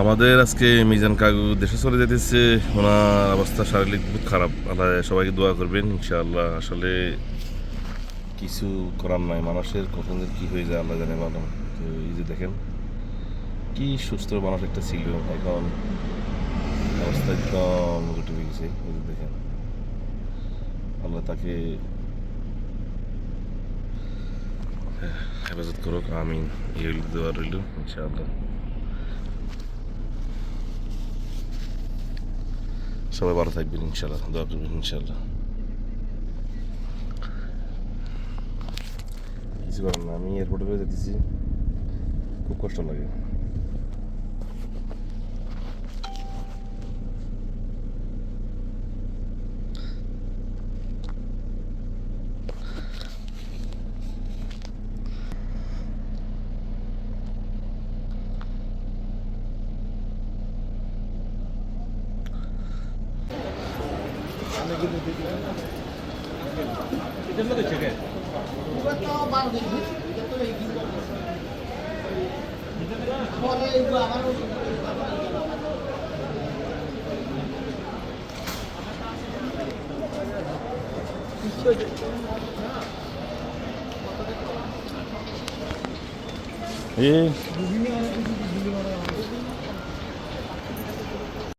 আমাদের আজকে মিজান কাকু দেশে চলে যেতেছে। ওনার অবস্থা শারীরিক বহুত খারাপ। আল্লাহ সবাইকে দোয়া করবেন ইনশাআল্লাহ। আসলে কিছু করার নাই, মানুষের কখন যে কী হয়ে যায় আল্লাহ জানে ভালো। তো এই যে দেখেন কি সুস্থ মানুষ একটা ছিল, এখন অবস্থা একদম উল্টে হয়ে গেছে। এই যে দেখেন, আল্লাহ তাকে হেফাজত করুক, আমিন। এই দোয়া রইল ইনশাআল্লাহ। সবাই ভালো থাকবেন ইনশাআল্লাহ, দোয়া করবেন ইনশাআল্লাহ। কিছু করার না, আমি এয়ারপোর্টে পেয়ে যেতেছি, খুব কষ্ট লাগে।